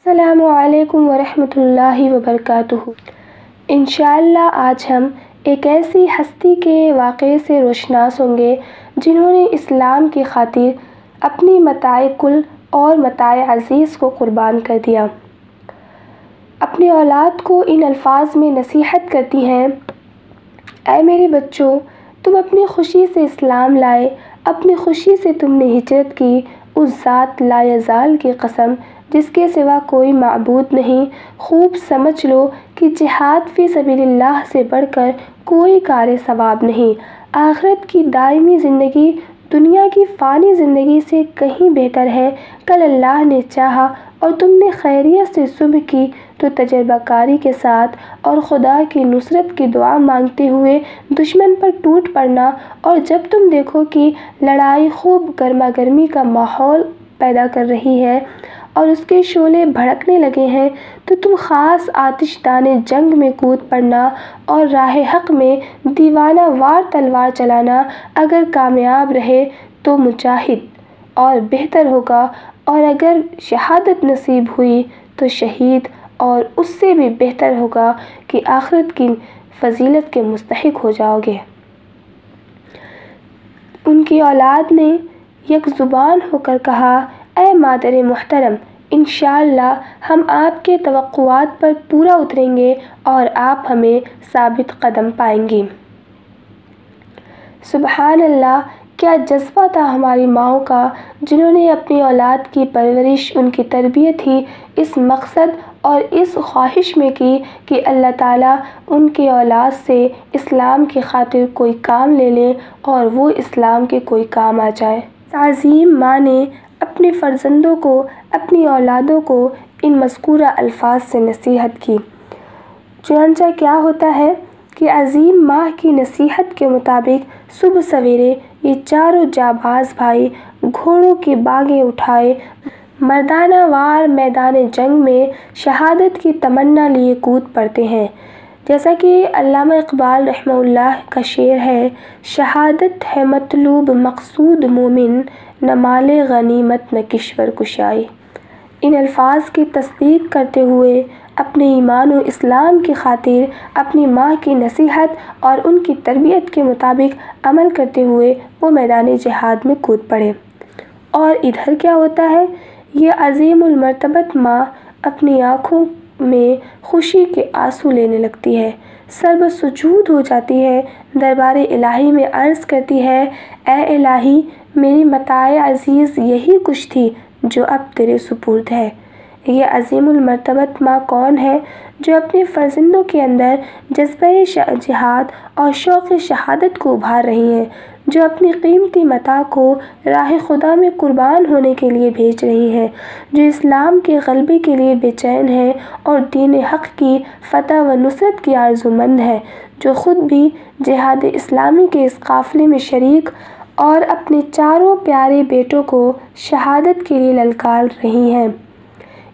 السلام علیکم ورحمۃ اللہ وبرکاتہ۔ انشاءاللہ آج ہم ایک ایسی ہستی کے واقعے سے روشناس ہوں گے جنہوں نے اسلام کی خاطر اپنی متاع کل اور متاع عزیز کو قربان کر دیا۔ اپنی اولاد کو ان الفاظ میں نصیحت کرتی ہیں: اے میرے بچوں، تم اپنی خوشی سے اسلام لائے، اپنی خوشی سے تم نے ہجرت کی، اس ذات لا یزال کی قسم جس کے سوا کوئی معبود نہیں۔ خوب سمجھ لو کہ جہاد فی سبیل اللہ سے بڑھ کر کوئی کار ثواب نہیں۔ آخرت کی دائمی زندگی دنیا کی فانی زندگی سے کہیں بہتر ہے۔ کل اللہ نے چاہا اور تم نے خیریت سے صبح کی تو تجربہ کاری کے ساتھ اور خدا کی نصرت کی دعا مانگتے ہوئے دشمن پر ٹوٹ پڑنا، اور جب تم دیکھو کہ لڑائی خوب گرما گرمی کا ماحول پیدا کر رہی ہے اور اس کے شعلے بھڑکنے لگے ہیں تو تم خاص آتش دان جنگ میں کود پڑنا اور راہ حق میں دیوانہ وار تلوار چلانا اگر کامیاب رہے تو مجاہد اور بہتر ہوگا، اور اگر شہادت نصیب ہوئی تو شہید اور اس سے بھی بہتر ہوگا کہ آخرت کی فضیلت کے مستحق ہو جاؤ گے۔ ان کی اولاد نے یک زبان ہو کر کہا: اے مادر محترم، انشاءاللہ ہم آپ کے توقعات پر پورا اتریں گے اور آپ ہمیں ثابت قدم پائیں گی۔ سبحان اللہ، کیا جذبہ تھا ہماری ماؤں کا جنہوں نے اپنی اولاد کی پرورش، ان کی تربیت ہی اس مقصد اور اس خواہش میں کی کہ اللہ تعالیٰ ان کی اولاد سے اسلام کی خاطر کوئی کام لے لیں اور وہ اسلام کے کوئی کام آ جائے۔ اس عظیم ماں نے اپنے فرزندوں کو، اپنی اولادوں کو ان مذکورہ الفاظ سے نصیحت کی۔ چنانچہ کیا ہوتا ہے کہ عظیم ماں کی نصیحت کے مطابق صبح سویرے یہ چاروں جانباز بھائی گھوڑوں کی بانگیں اٹھائے مردانہ وار میدان جنگ میں شہادت کی تمنا لیے کود پڑتے ہیں۔ جیسا کہ علامہ اقبال رحمہ اللہ کا شعر ہے: شہادت ہے مطلوب مقصود مومن، نہ مال غنیمت نہ کشور کشائی۔ ان الفاظ کی تصدیق کرتے ہوئے اپنے ایمان و اسلام کی خاطر اپنی ماں کی نصیحت اور ان کی تربیت کے مطابق عمل کرتے ہوئے وہ میدان جہاد میں کود پڑے۔ اور ادھر کیا ہوتا ہے؟ یہ عظیم المرتبت ماں اپنی آنکھوں میں خوشی کے آنسو لینے لگتی ہے، سربسجود ہو جاتی ہے، دربار الہی میں عرض کرتی ہے: اے الہی، میری متاع عزیز یہی کچھ تھی جو اب تیرے سپرد ہے۔ یہ عظیم المرتبت ماں کون ہے جو اپنے فرزندوں کے اندر جذبہ جہاد اور شوق شہادت کو ابھار رہی ہیں، جو اپنی قیمتی متاع کو راہ خدا میں قربان ہونے کے لیے بھیج رہی ہیں، جو اسلام کے غلبے کے لیے بے چین ہے اور دین حق کی فتح و نصرت کی آرزومند ہے، جو خود بھی جہاد اسلامی کے اس قافلے میں شریک اور اپنے چاروں پیارے بیٹوں کو شہادت کے لیے للکار رہی ہیں۔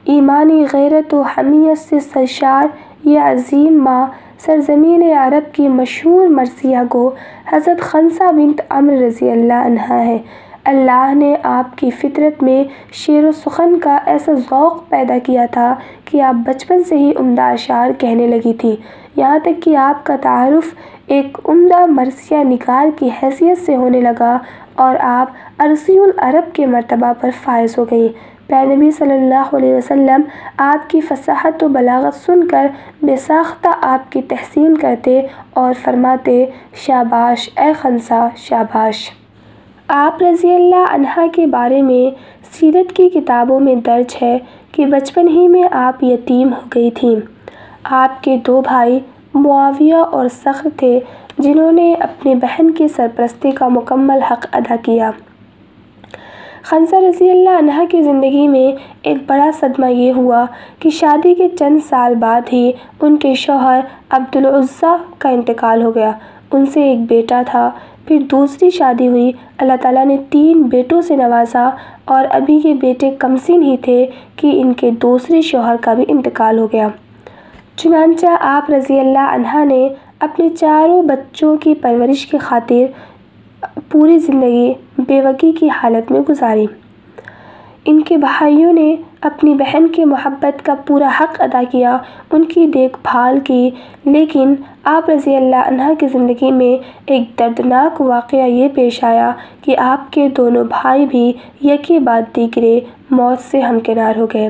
ایمانی غیرت و حمیت سے سرشار یہ عظیم ماں سرزمین عرب کی مشہور مرثیہ گو حضرت خنسا بنت عمرو رضی اللہ عنہا ہے۔ اللہ نے آپ کی فطرت میں شعر و سخن کا ایسا ذوق پیدا کیا تھا کہ آپ بچپن سے ہی عمدہ اشعار کہنے لگی تھیں، یہاں تک کہ آپ کا تعارف ایک عمدہ مرثیہ نگار کی حیثیت سے ہونے لگا اور آپ عرصی العرب کے مرتبہ پر فائز ہو گئیں۔ پیارے نبی صلی اللہ علیہ وسلم آپ کی فصاحت و بلاغت سن کر بے ساختہ آپ کی تحسین کرتے اور فرماتے: شاباش اے خنسا، شاباش۔ آپ رضی اللہ عنہا کے بارے میں سیرت کی کتابوں میں درج ہے کہ بچپن ہی میں آپ یتیم ہو گئی تھیں۔ آپ کے دو بھائی معاویہ اور صخر تھے جنہوں نے اپنی بہن کی سرپرستی کا مکمل حق ادا کیا۔ خنسا رضی اللہ عنہا کی زندگی میں ایک بڑا صدمہ یہ ہوا کہ شادی کے چند سال بعد ہی ان کے شوہر عبدالعزیٰ کا انتقال ہو گیا۔ ان سے ایک بیٹا تھا، پھر دوسری شادی ہوئی، اللہ تعالیٰ نے 3 بیٹوں سے نوازا اور ابھی یہ بیٹے کمسن ہی تھے کہ ان کے دوسرے شوہر کا بھی انتقال ہو گیا۔ چنانچہ آپ رضی اللہ عنہا نے اپنے چاروں بچوں کی پرورش کی خاطر پوری زندگی بیوگی کی حالت میں گزاری۔ ان کے بھائیوں نے اپنی بہن کی محبت کا پورا حق ادا کیا، ان کی دیکھ بھال کی، لیکن آپ رضی اللہ عنہ کی زندگی میں ایک دردناک واقعہ یہ پیش آیا کہ آپ کے دونوں بھائی بھی یکے بعد دیگرے موت سے ہمکنار ہو گئے،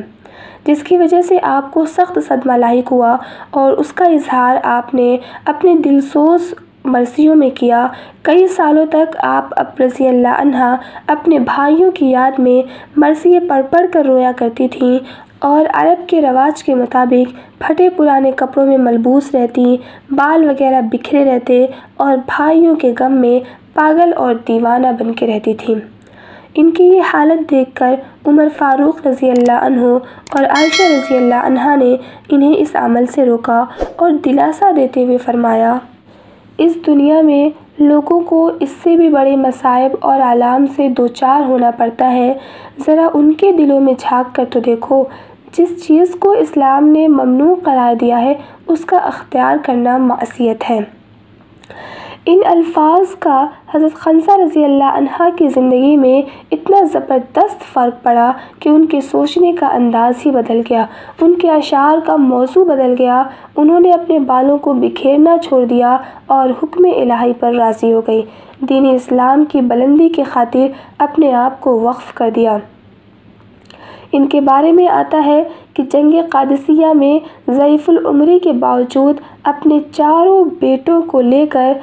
جس کی وجہ سے آپ کو سخت صدمہ لاحق ہوا اور اس کا اظہار آپ نے اپنے دلسوز مرثیوں میں کیا۔ کئی سالوں تک آپ رضی اللہ عنہ اپنے بھائیوں کی یاد میں مرثیے پڑھ پڑھ کر رویا کرتی تھیں اور عرب کے رواج کے مطابق پھٹے پرانے کپڑوں میں ملبوس رہتی، بال وغیرہ بکھرے رہتے اور بھائیوں کے غم میں پاگل اور دیوانہ بن کے رہتی تھیں۔ ان کی یہ حالت دیکھ کر عمر فاروق رضی اللہ عنہ اور عائشہ رضی اللہ عنہا نے انہیں اس عمل سے روکا اور دلاسا دیتے ہوئے فرمایا، اس دنیا میں لوگوں کو اس سے بھی بڑے مصائب اور آلام سے دوچار ہونا پڑتا ہے، ذرا ان کے دلوں میں جھانک کر تو دیکھو، جس چیز کو اسلام نے ممنوع قرار دیا ہے اس کا اختیار کرنا معصیت ہے۔ ان الفاظ کا حضرت خنسہ رضی اللہ عنہا کی زندگی میں اتنا زبردست فرق پڑا کہ ان کے سوچنے کا انداز ہی بدل گیا، ان کے اشعار کا موضوع بدل گیا۔ انہوں نے اپنے بالوں کو بکھیرنا چھوڑ دیا اور حکم الہی پر راضی ہو گئی، دین اسلام کی بلندی کی خاطر اپنے آپ کو وقف کر دیا۔ ان کے بارے میں آتا ہے کہ جنگ قادسیہ میں ضعیف العمری کے باوجود اپنے چاروں بیٹوں کو لے کر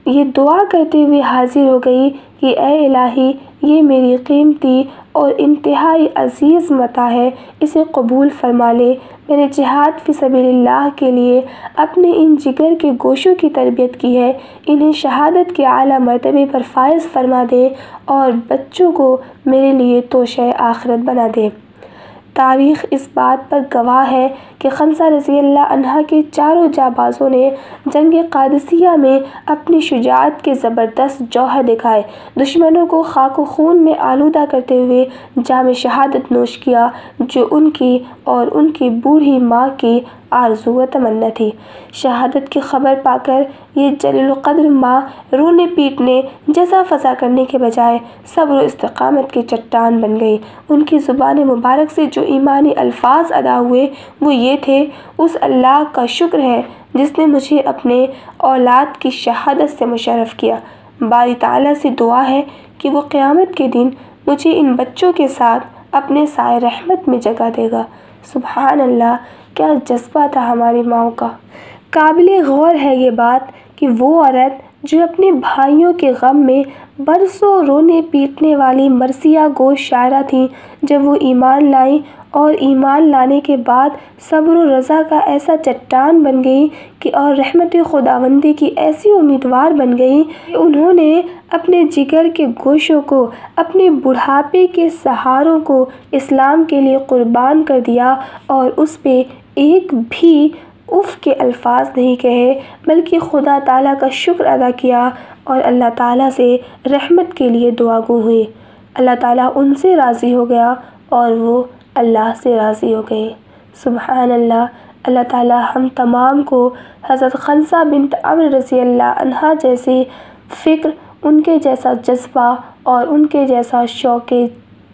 یہ دعا کرتے ہوئے حاضر ہو گئی کہ اے الہی، یہ میری قیمتی اور انتہائی عزیز متاع ہے، اسے قبول فرما لے۔ میں نے جہاد فی سبیل اللہ کے لیے اپنے ان جگر کے گوشوں کی تربیت کی ہے، انہیں شہادت کے اعلیٰ مرتبے پر فائز فرما دے اور بچوں کو میرے لیے توشہ آخرت بنا دے۔ تاریخ اس بات پر گواہ ہے کہ خنسہ رضی اللہ عنہ کے چاروں جانبازوں نے جنگ قادسیہ میں اپنی شجاعت کے زبردست جوہر دکھائے، دشمنوں کو خاک و خون میں آلودہ کرتے ہوئے جام شہادت نوش کیا، جو ان کی اور ان کی بوڑھی ماں کی آرزو و تمنا تھی۔ شہادت کی خبر پا کر یہ جلیل القدر ماں رونے پیٹنے، جزا فضا کرنے کے بجائے صبر و استقامت کی چٹان بن گئی۔ ان کی زبان مبارک سے جو ایمانی الفاظ ادا ہوئے وہ یہ تھے، اس اللہ کا شکر ہے جس نے مجھے اپنے اولاد کی شہادت سے مشرف کیا۔ باری تعالیٰ سے دعا ہے کہ وہ قیامت کے دن مجھے ان بچوں کے ساتھ اپنے سائے رحمت میں جگہ دے گا۔ سبحان اللہ، کیا جذبہ تھا ہماری ماؤں کا۔ قابل غور ہے یہ بات کہ وہ عورت جو اپنے بھائیوں کے غم میں برسوں رونے پیٹنے والی مرثیہ گو شاعرہ تھیں، جب وہ ایمان لائیں اور ایمان لانے کے بعد صبر و رضا کا ایسا چٹان بن گئی کہ اور رحمت خداوندی کی ایسی امیدوار بن گئی کہ انہوں نے اپنے جگر کے گوشوں کو، اپنے بڑھاپے کے سہاروں کو اسلام کے لیے قربان کر دیا اور اس پہ ایک بھی اف کے الفاظ نہیں کہے، بلکہ خدا تعالیٰ کا شکر ادا کیا اور اللہ تعالیٰ سے رحمت کے لیے دعا گو ہوئی۔ اللہ تعالیٰ ان سے راضی ہو گیا اور وہ اللہ سے راضی ہو گئے۔ سبحان اللہ۔ اللہ تعالیٰ ہم تمام کو حضرت خنسہ بنت عمرو رضی اللہ عنہا جیسی فکر، ان کے جیسا جذبہ اور ان کے جیسا شوق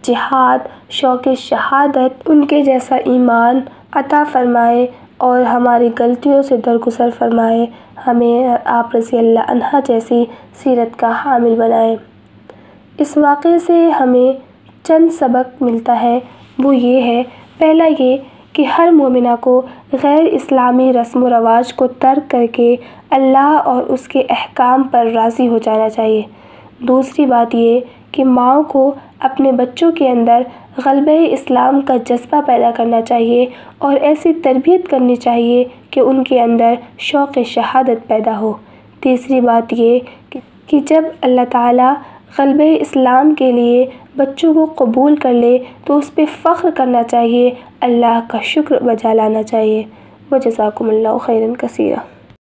جہاد، شوق شہادت، ان کے جیسا ایمان عطا فرمائے اور ہماری غلطیوں سے درگزر فرمائے، ہمیں آپ رضی اللہ عنہا جیسی سیرت کا حامل بنائے۔ اس واقعے سے ہمیں چند سبق ملتا ہے، وہ یہ ہے، پہلا یہ کہ ہر مومنہ کو غیر اسلامی رسم و رواج کو ترک کر کے اللہ اور اس کے احکام پر راضی ہو جانا چاہیے۔ دوسری بات یہ کہ ماؤں کو اپنے بچوں کے اندر غلبہ اسلام کا جذبہ پیدا کرنا چاہیے اور ایسی تربیت کرنی چاہیے کہ ان کے اندر شوق شہادت پیدا ہو۔ تیسری بات یہ کہ جب اللہ تعالیٰ غلبہ اسلام کے لیے بچوں کو قبول کر لے تو اس پہ فخر کرنا چاہیے، اللہ کا شکر بجا لانا چاہیے۔ وجزاکم اللہ خیرا کثیرا۔